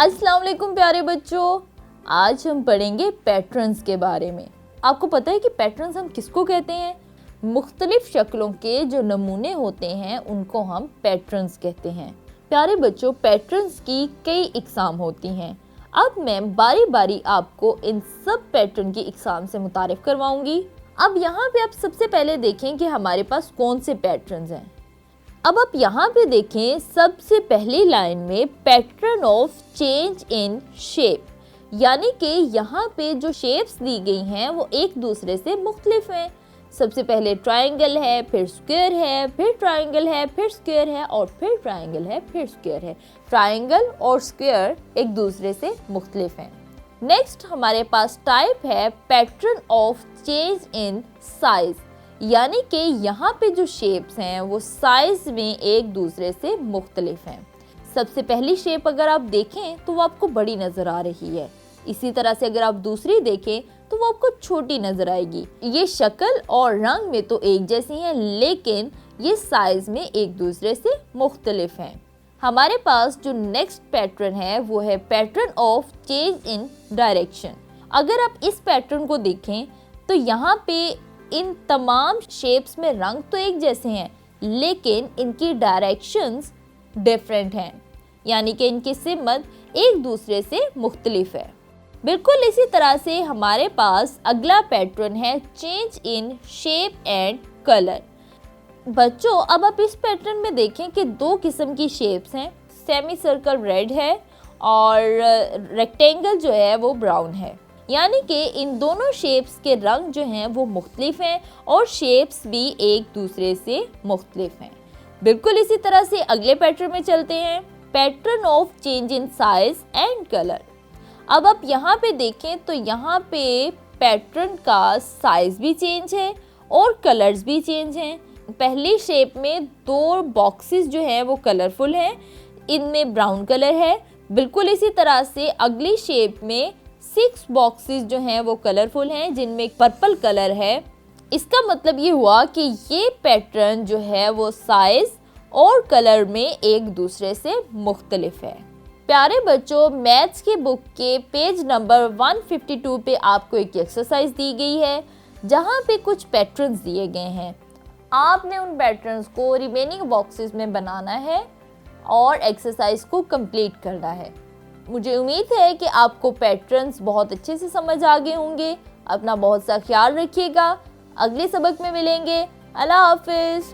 अस्सलाम वालेकुम प्यारे बच्चों, आज हम पढ़ेंगे पैटर्न्स के बारे में। आपको पता है कि पैटर्न्स हम किसको कहते हैं? मुख्तलिफ शक्लों के जो नमूने होते हैं उनको हम पैटर्न्स कहते हैं। प्यारे बच्चों, पैटर्न्स की कई इकसाम होती हैं। अब मैं बारी बारी आपको इन सब पैटर्न की इकसाम से मुतारिफ करवाऊंगी। अब यहाँ पे आप सबसे पहले देखें कि हमारे पास कौन से पैटर्न्स हैं। अब आप यहाँ पे देखें, सबसे पहली लाइन में pattern of change in shape, यानी कि यहाँ पे जो शेप्स दी गई हैं वो एक दूसरे से मुख्तलिफ हैं। सबसे पहले ट्रायंगल है, फिर स्क्वायर है, फिर ट्रायंगल है, फिर स्क्वायर है और फिर ट्रायंगल है, फिर स्क्वायर है। ट्रायंगल और स्क्वायर एक दूसरे से मुख्तलिफ हैं। नेक्स्ट हमारे पास टाइप है pattern of change in size, यानी कि यहाँ पे जो शेप्स हैं वो साइज में एक दूसरे से मुख्तलिफ हैं। सबसे पहली शेप अगर आप देखें तो वो आपको बड़ी नज़र आ रही है। इसी तरह से अगर आप दूसरी देखें तो वो आपको छोटी नज़र आएगी। ये शक्ल और रंग में तो एक जैसी हैं, लेकिन ये साइज में एक दूसरे से मुख्तलिफ हैं। हमारे पास जो नेक्स्ट पैटर्न है वो है pattern of change in direction. अगर आप इस पैटर्न को देखें तो यहाँ पे इन तमाम शेप्स में रंग तो एक जैसे हैं, लेकिन इनकी डायरेक्शंस डिफरेंट हैं, यानी कि इनकी सिमत एक दूसरे से मुख्तलिफ है। बिल्कुल इसी तरह से हमारे पास अगला पैटर्न है change in shape and colour. बच्चों, अब आप इस पैटर्न में देखें कि दो किस्म की शेप्स हैं। सेमी सर्कल रेड है और रेक्टेंगल जो है वो ब्राउन है, यानी कि इन दोनों शेप्स के रंग जो हैं वो मुख्तलिफ हैं और शेप्स भी एक दूसरे से मुख्तलिफ हैं। बिल्कुल इसी तरह से अगले पैटर्न में चलते हैं, pattern of change in size and colour. अब आप यहाँ पे देखें तो यहाँ पे पैटर्न का साइज भी चेंज है और कलर्स भी चेंज हैं। पहली शेप में दो बॉक्सेस जो हैं वो कलरफुल हैं, इनमें ब्राउन कलर है। बिल्कुल इसी तरह से अगली शेप में 6 बॉक्सेस जो हैं वो कलरफुल हैं, जिनमें पर्पल कलर है। इसका मतलब ये हुआ कि ये पैटर्न जो है वो साइज और कलर में एक दूसरे से मुख्तलिफ है। प्यारे बच्चों, मैथ्स की बुक के पेज नंबर 152 पे आपको एक एक्सरसाइज दी गई है, जहाँ पे कुछ पैटर्न्स दिए गए हैं। आपने उन पैटर्न्स को रिमेनिंग बॉक्सेस में बनाना है और एक्सरसाइज को कंप्लीट करना है। मुझे उम्मीद है कि आपको पैटर्न्स बहुत अच्छे से समझ आ गए होंगे। अपना बहुत सा ख्याल रखिएगा। अगले सबक में मिलेंगे। अल्लाह हाफिज़।